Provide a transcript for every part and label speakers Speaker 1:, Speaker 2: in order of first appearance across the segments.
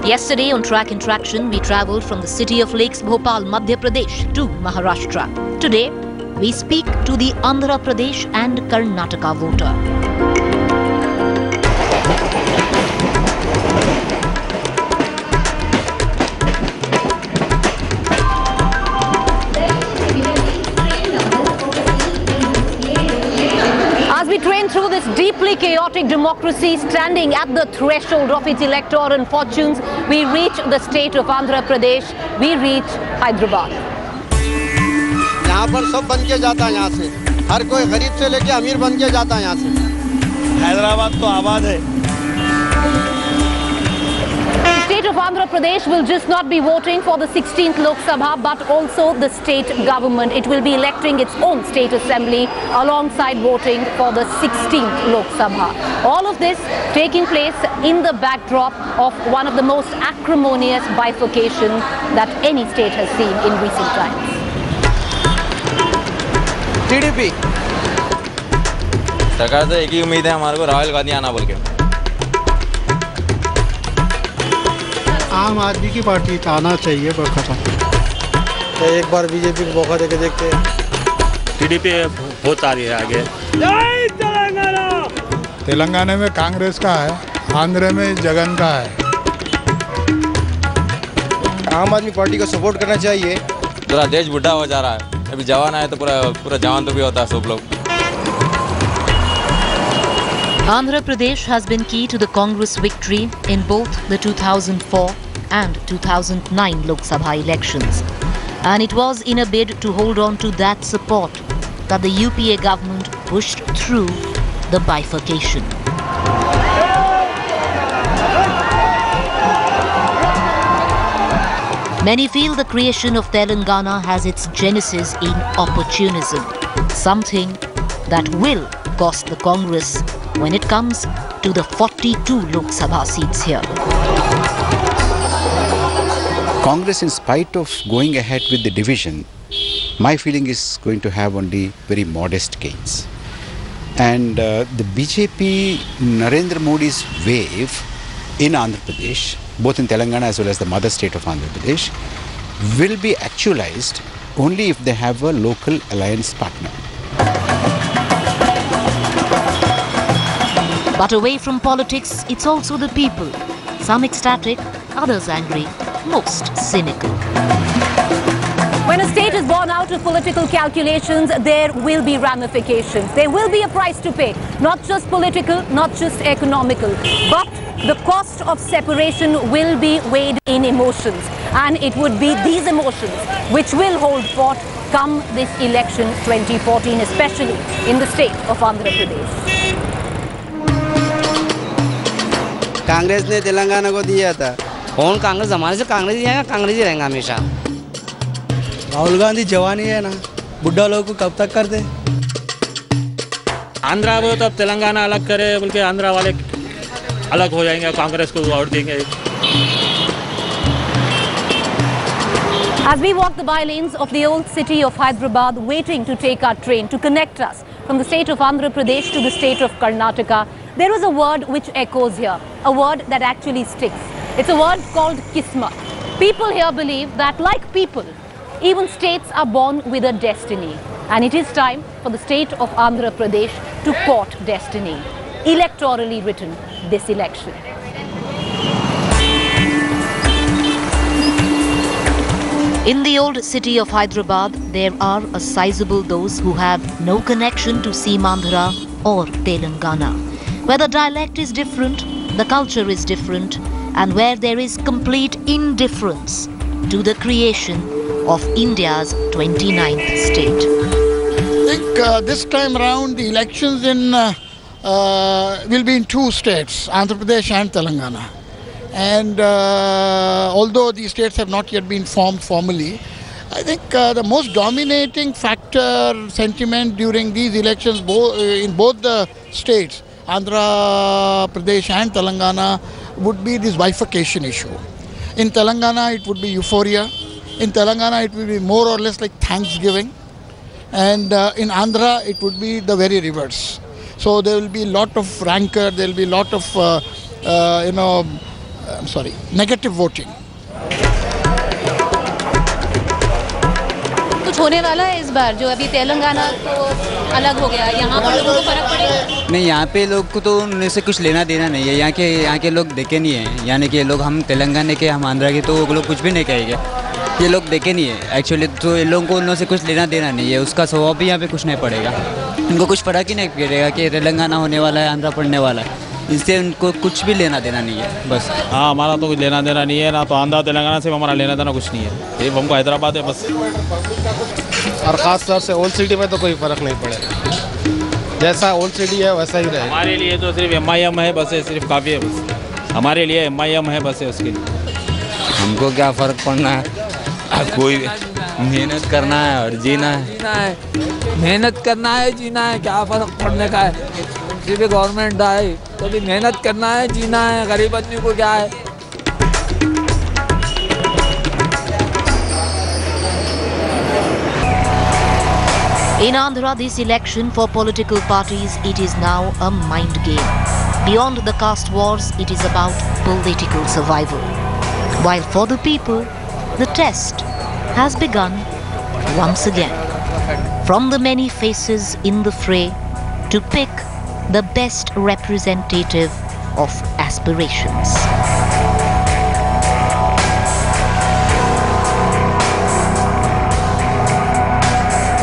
Speaker 1: Yesterday on Track and Traction, we travelled from the city of Lakes, Bhopal, Madhya Pradesh to Maharashtra. Today, we speak to the Andhra Pradesh and Karnataka voter. As we train through this deeply chaotic democracy standing at the threshold of its electoral fortunes, we reach the state of Andhra Pradesh, we reach Hyderabad.
Speaker 2: यहाँ पर सब बन के जाता है यहाँ से, हर कोई गरीब से लेके अमीर बन के जाता है यहाँ से। हैदराबाद तो आबाद है।
Speaker 1: The state of Andhra Pradesh will just not be voting for the 16th Lok Sabha but also the state government. It will be electing its own state assembly alongside voting for the 16th Lok Sabha. All of this taking place in the backdrop of one of the most acrimonious bifurcations that any state has seen in recent times.
Speaker 2: TDP
Speaker 3: सरकार से एक ही उम्मीद है हमारे को, राहुल गांधी आना बोल के।
Speaker 4: आम आदमी की पार्टी आना चाहिए, पर खत्म।
Speaker 2: एक बार बीजेपी को मौका देके देखते हैं।
Speaker 5: टीडीपी बहुत आ रही है आगे।
Speaker 4: तेलंगाना में कांग्रेस का है, आंध्र में जगन का है।
Speaker 2: आम आदमी पार्टी को सपोर्ट करना चाहिए।
Speaker 3: पूरा देश बुढ़ा हो जा रहा है, अभी जवान आए तो पूरा जवान तो भी होता है सब लोग।
Speaker 1: Andhra Pradesh has been key to the Congress victory in both the 2004 and 2009 Lok Sabha elections. And it was in a bid to hold on to that support that the UPA government pushed through the bifurcation. Many feel the creation of Telangana has its genesis in opportunism, something that will cost the Congress when it comes to the 42 Lok Sabha seats here.
Speaker 6: Congress, in spite of going ahead with the division, my feeling is going to have only very modest gains. And the BJP, Narendra Modi's wave in Andhra Pradesh, both in Telangana as well as the mother state of Andhra Pradesh, will be actualized only if they have a local alliance partner.
Speaker 1: But away from politics, it's also the people. Some ecstatic, others angry, most cynical. When a state is born out of political calculations, there will be ramifications. There will be a price to pay, not just political, not just economical, but the cost of separation will be weighed in emotions. And it would be these emotions which will hold forth come this election 2014, especially in the state of Andhra Pradesh.
Speaker 2: Congress ने तेलंगाना को दिया था।
Speaker 7: कौन कांग्रेस, हमारे से कांग्रेस ही आएगा, कांग्रेस ही रहेगा हमेशा।
Speaker 2: राहुल गांधी जवानी है ना, बुढ़ा लोग को कब तक कर दे।
Speaker 5: आंध्रा वो तो अब तेलंगाना अलग करे बोल के आंध्रा वाले अलग हो जाएंगे, कांग्रेस को वोट देंगे।
Speaker 1: As we walk the by-lanes of the old city of Hyderabad, waiting to take our train to connect us from the state of Andhra Pradesh to the state of Karnataka, there is a word which echoes here, a word that actually sticks. It's a word called Kismat. People here believe that, like people, even states are born with a destiny. And it is time for the state of Andhra Pradesh to court destiny, electorally written this election. In the old city of Hyderabad, there are a sizable those who have no connection to Seemandhra or Telangana. Where the dialect is different, the culture is different, and where there is complete indifference to the creation of India's 29th state.
Speaker 4: I think this time around the elections will be in two states, Andhra Pradesh and Telangana. And although these states have not yet been formed formally, I think the most dominating factor sentiment during these elections in both the states, Andhra Pradesh and Telangana, would be this bifurcation issue. In Telangana, it would be euphoria. In Telangana, it will be more or less like Thanksgiving. And in Andhra, it would be the very reverse. So there will be a lot of rancor, there will be a lot of, negative voting.
Speaker 1: कुछ होने वाला है इस बार? जो अभी तेलंगाना तो अलग हो गया, यहाँ पर लोगों को फर्क पड़ेगा?
Speaker 8: नहीं, यहाँ पे लोग को तो उनसे कुछ लेना देना नहीं है। यहाँ के लोग देखे नहीं है, यानी कि लोग हम तेलंगाना के, हम आंध्रा के, तो वो लोग कुछ भी नहीं कहेंगे। ये लोग देखे नहीं है एक्चुअली, तो ये लोगों को उनसे कुछ लेना देना नहीं है। उसका स्वभाव भी यहाँ पे कुछ नहीं पड़ेगा, उनको कुछ फर्क ही नहीं पड़ेगा कि तेलंगाना होने वाला है, आंध्रा पड़ने वाला है। इससे उनको कुछ भी लेना देना नहीं है बस।
Speaker 5: हाँ, हमारा तो कुछ लेना देना नहीं है, ना तो आंध्रा तेलंगाना से हमारा लेना देना कुछ नहीं है। ये हमको हैदराबाद है बस।
Speaker 2: और ख़ास तौर से ओल्ड सिटी में तो कोई फ़र्क नहीं पड़ेगा, जैसा ओल्ड सिटी है वैसा ही रहेगा।
Speaker 5: हमारे लिए तो सिर्फ MIM है बस, सिर्फ काफ़ी है बस। हमारे लिए MIM है बस, उसके लिए
Speaker 3: हमको क्या फ़र्क पड़ना है? कोई मेहनत करना है और जीना है।
Speaker 9: मेहनत करना है, जीना है, क्या फ़र्क पड़ने का है? किसी भी गवर्नमेंट आए तो भी मेहनत करना है, जीना है, गरीब आदमी को क्या है?
Speaker 1: In Andhra, this election for political parties, it is now a mind game. Beyond the caste wars, it is about political survival. While for the people, the test has begun once again. From the many faces in the fray to pick the best representative of aspirations.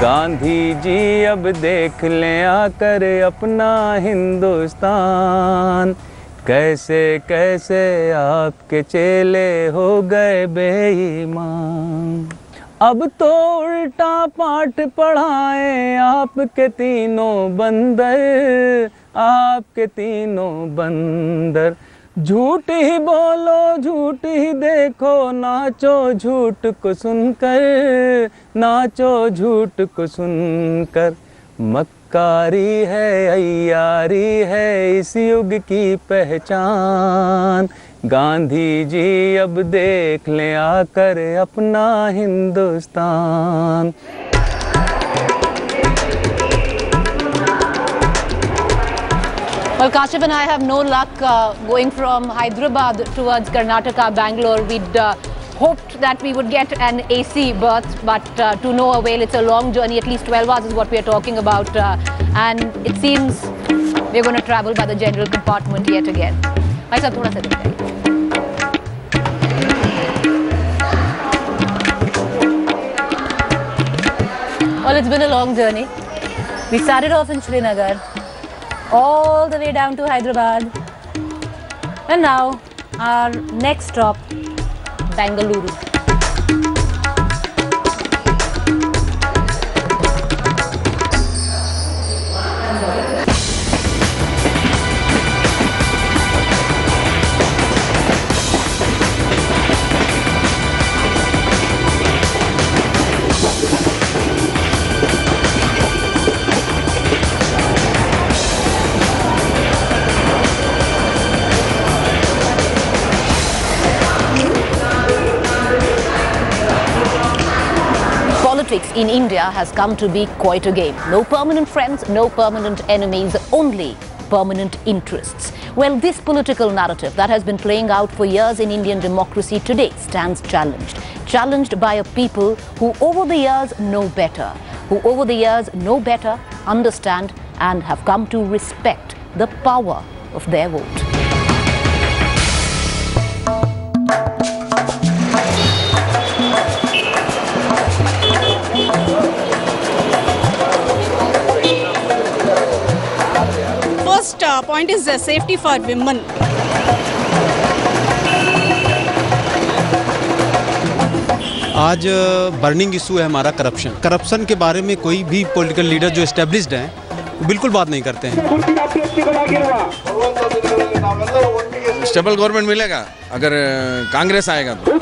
Speaker 10: Gandhi ji अब देख लें आकर अपना हिंदुस्तान, कैसे कैसे आपके चेले हो गए बेईमान। अब तो उल्टा पाठ पढ़ाएं आपके तीनों बंदर, आपके तीनों बंदर। झूठ ही बोलो, झूठ ही देखो, नाचो झूठ को सुनकर, नाचो झूठ को सुनकर। मक्कारी है, अय्यारी है इस युग की पहचान। गांधी जी अब देख लें आकर अपना Hindustan.
Speaker 1: Well, Kashif and I have no luck going from Hyderabad towards Karnataka, Bangalore. We'd hoped that we would get an AC berth, but to no avail. It's a long journey, at least 12 hours is what we are talking about. And it seems we're going to travel by the general compartment yet again. Bhai sahab, thoda sa रुक जाइए. Well, it's been a long journey. We started off in Srinagar, all the way down to Hyderabad, and now our next stop, Bengaluru. Politics in India has come to be quite a game. No permanent friends, no permanent enemies, only permanent interests. Well, this political narrative that has been playing out for years in Indian democracy today stands challenged. Challenged by a people who over the years know better, who over the years know better, understand and have come to respect the power of their vote.
Speaker 11: First point is safety for women.
Speaker 2: आज burning issue है हमारा corruption के बारे में कोई भी political leader जो established हैं वो बिल्कुल बात नहीं करते हैं।
Speaker 3: स्टेबल गवर्नमेंट मिलेगा अगर कांग्रेस आएगा तो।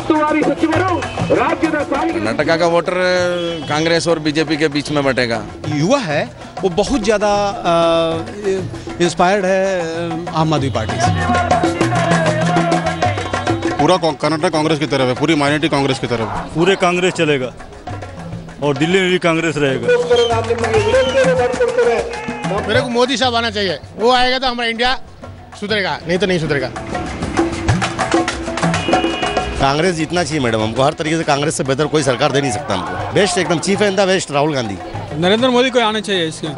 Speaker 3: कर्नाटका का वोटर कांग्रेस और बीजेपी के बीच में बटेगा।
Speaker 2: युवा है वो बहुत ज़्यादा इंस्पायर्ड है आम आदमी पार्टी से।
Speaker 12: पूरा कर्नाटक कांग्रेस की तरफ है, पूरी माइनॉरिटी कांग्रेस की तरफ है।
Speaker 13: पूरे कांग्रेस चलेगा और दिल्ली में भी कांग्रेस रहेगा।
Speaker 14: मेरे को मोदी साहब आना चाहिए, वो आएगा तो हमारा इंडिया सुधरेगा, नहीं तो नहीं सुधरेगा।
Speaker 2: कांग्रेस जीतना चाहिए मैडम हमको, हर तरीके से कांग्रेस से बेहतर कोई सरकार दे नहीं सकता हमको। बेस्ट एकदम चीफ है in the best Rahul Gandhi.
Speaker 13: Narendra Modi को आना चाहिए इसके।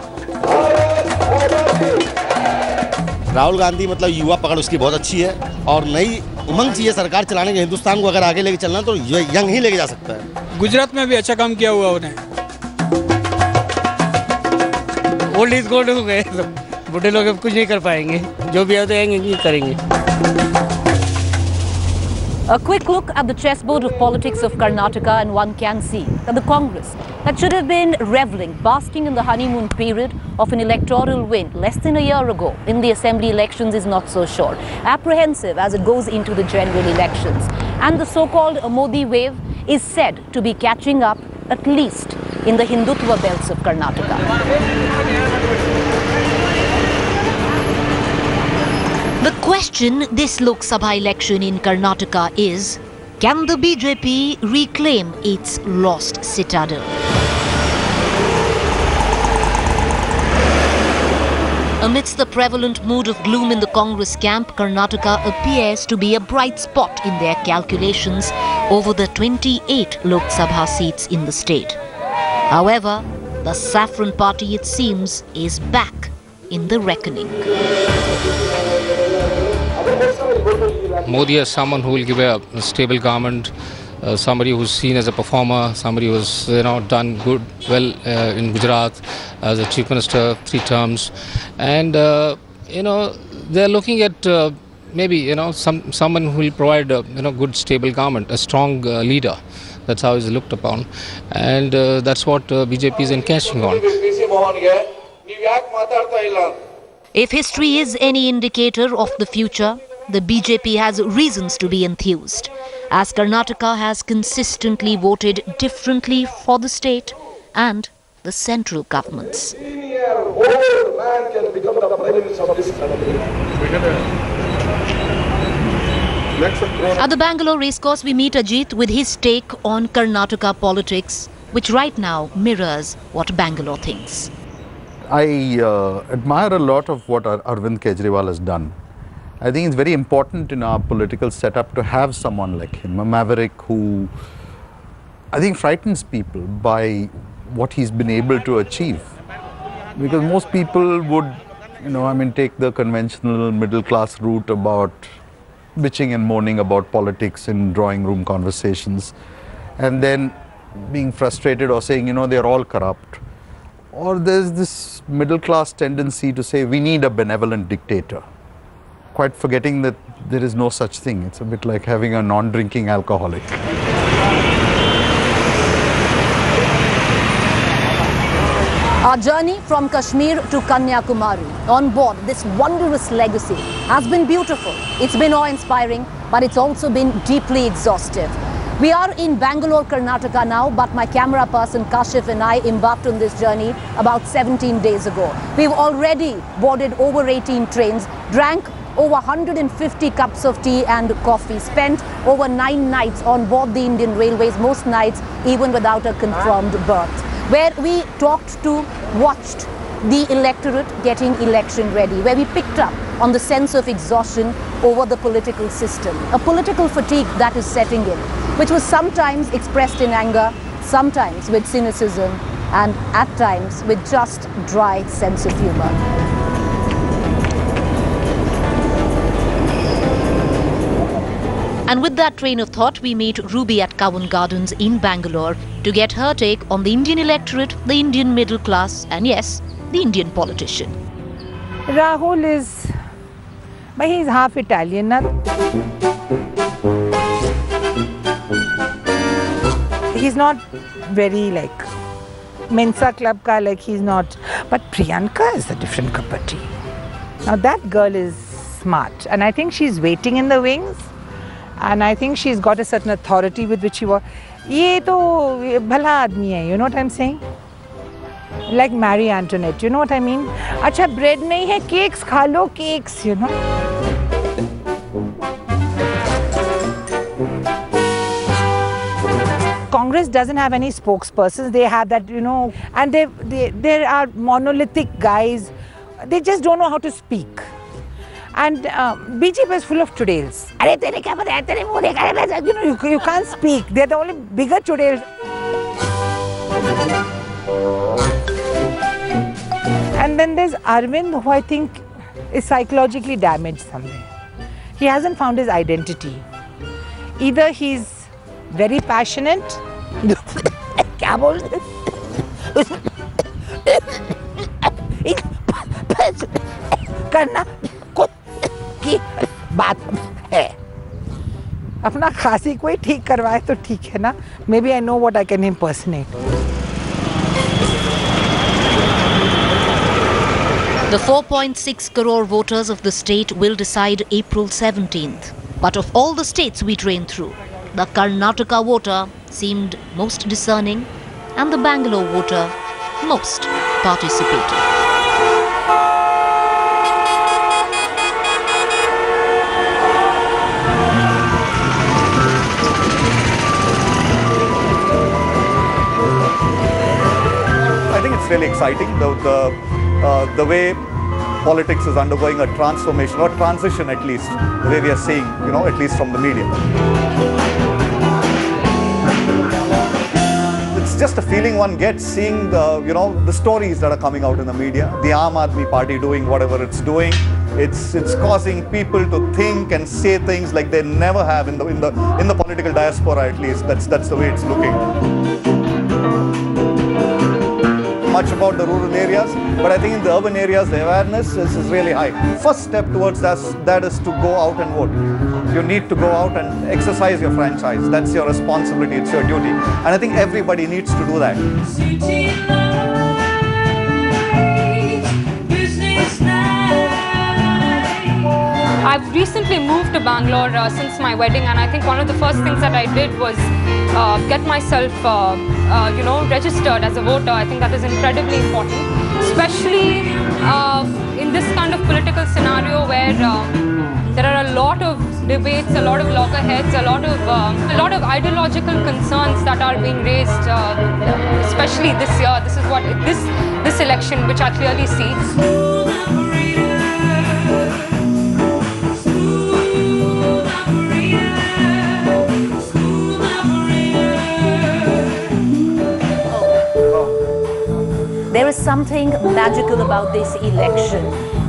Speaker 2: राहुल गांधी मतलब युवा पकड़ उसकी बहुत अच्छी है और नई उमंग चाहिए सरकार चलाने के। हिंदुस्तान को अगर आगे लेके चलना तो यंग ही लेके जा सकता है।
Speaker 13: गुजरात में भी अच्छा काम किया हुआ उन्हें।
Speaker 7: ओल्ड इज गोल्ड हो गए, बूढ़े लोग अब कुछ नहीं कर पाएंगे, जो भी आएंगे करेंगे।
Speaker 1: A quick look at the chessboard of politics of Karnataka, and one can see that the Congress, that should have been reveling, basking in the honeymoon period of an electoral win less than a year ago in the assembly elections, is not so sure. Apprehensive as it goes into the general elections. And the so-called Modi wave is said to be catching up, at least in the Hindutva belts of Karnataka. The question this Lok Sabha election in Karnataka is, can the BJP reclaim its lost citadel? Amidst the prevalent mood of gloom in the Congress camp, Karnataka appears to be a bright spot in their calculations over the 28 Lok Sabha seats in the state. However, the Saffron Party, it seems, is back in the reckoning.
Speaker 14: Modi is someone who will give a stable government, somebody who's seen as a performer, somebody who's done well in Gujarat as a chief minister 3 terms, and they're looking at maybe someone who will provide good stable government, a strong leader. That's how he's looked upon, and that's what BJP is encashing on.
Speaker 1: If history is any indicator of the future, the BJP has reasons to be enthused, as Karnataka has consistently voted differently for the state and the central governments. At the Bangalore racecourse, we meet Ajit with his take on Karnataka politics, which right now mirrors what Bangalore thinks.
Speaker 15: I admire a lot of what Arvind Kejriwal has done. I think it's very important in our political setup to have someone like him, a maverick who I think frightens people by what he's been able to achieve. Because most people would, take the conventional middle class route about bitching and moaning about politics in drawing room conversations, and then being frustrated or saying, they're all corrupt. Or there's this middle class tendency to say we need a benevolent dictator, quite forgetting that there is no such thing. It's a bit like having a non-drinking alcoholic.
Speaker 1: Our journey from Kashmir to Kanyakumari on board this wondrous legacy has been beautiful. It's been awe-inspiring, but it's also been deeply exhaustive. We are in Bangalore, Karnataka now, but my camera person Kashif and I embarked on this journey about 17 days ago. We've already boarded over 18 trains, drank over 150 cups of tea and coffee, spent over 9 nights on board the Indian Railways, most nights even without a confirmed berth, where we talked to, watched the electorate getting election ready, where we picked up on the sense of exhaustion over the political system, a political fatigue that is setting in, which was sometimes expressed in anger, sometimes with cynicism, and at times with just dry sense of humor. And with that train of thought, we meet Ruby at Cowan Gardens in Bangalore to get her take on the Indian electorate, the Indian middle class, and yes, the Indian politician.
Speaker 16: Rahul is, but he's half Italian. He's not very like Mensa Club ka, like he's not. But Priyanka is a different cup of tea. Now that girl is smart, and I think she's waiting in the wings. And I think she's got a certain authority with which she was. Ye to bhala aadmi hai, you know what I'm saying? Like Marie Antoinette, you know what I mean? Acha bread nahi hai, cakes kha lo, cakes, you know. Congress doesn't have any spokespersons. They have that, and there are monolithic guys. They just don't know how to speak. And BJP is full of chudels. You know, you can't speak. They're the only bigger chudels. And then there's Arvind, who I think is psychologically damaged somewhere. He hasn't found his identity. Either he's very passionate. करना की बात है अपना खांसी कोई ठीक करवाए तो ठीक है ना maybe I know what I can impersonate.
Speaker 1: The 4.6 crore voters of the state will decide April 17th. But of all the states we trained through, the Karnataka voter seemed most discerning and the Bangalore voter most participative.
Speaker 17: I think it's really exciting, the way politics is undergoing a transformation or transition, at least the way we are seeing, you know, at least from the media. It's just a feeling one gets seeing the, you know, the stories that are coming out in the media. The Aam Aadmi Party doing whatever it's doing. It's causing people to think and say things like they never have in the political diaspora, at least. That's the way it's looking. Much about the rural areas, but I think in the urban areas the awareness is really high. First step towards that is to go out and vote. You need to go out and exercise your franchise. That's your responsibility, it's your duty. And I think everybody needs to do that.
Speaker 18: I've recently moved to Bangalore since my wedding, and I think one of the first things that I did was get myself registered as a voter. I think that is incredibly important, especially in this kind of political scenario where there are a lot of debates, a lot of loggerheads, a lot of ideological concerns that are being raised, especially this year. This is what this election, which I clearly see.
Speaker 1: There is something magical about this election.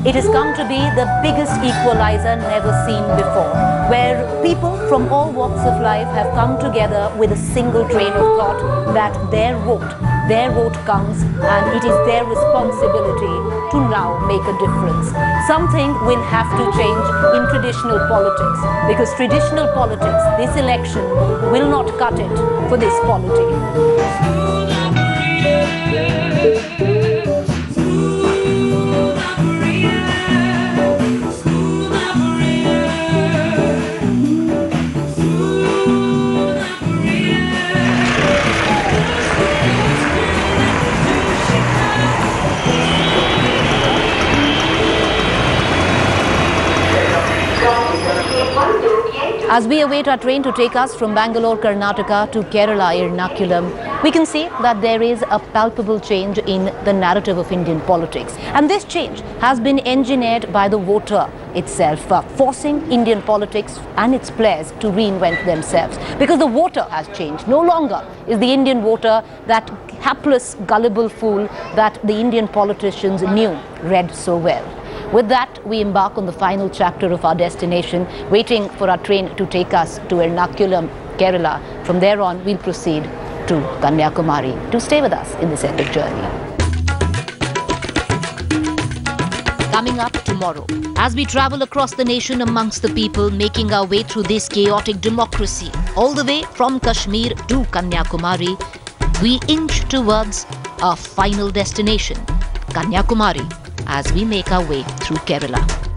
Speaker 1: It has come to be the biggest equalizer never seen before, where people from all walks of life have come together with a single train of thought that their vote counts, and it is their responsibility to now make a difference. Something will have to change in traditional politics, because traditional politics, this election, will not cut it for this polity. As we await our train to take us from Bangalore, Karnataka to Kerala, Ernakulam, we can see that there is a palpable change in the narrative of Indian politics. And this change has been engineered by the voter itself, forcing Indian politics and its players to reinvent themselves. Because the voter has changed. No longer is the Indian voter that hapless, gullible fool that the Indian politicians read so well. With that, we embark on the final chapter of our destination, waiting for our train to take us to Ernakulam, Kerala. From there on, we'll proceed to Kanyakumari. Do stay with us in this epic journey. Coming up tomorrow, as we travel across the nation amongst the people, making our way through this chaotic democracy, all the way from Kashmir to Kanyakumari, we inch towards our final destination, Kanyakumari, as we make our way through Kerala.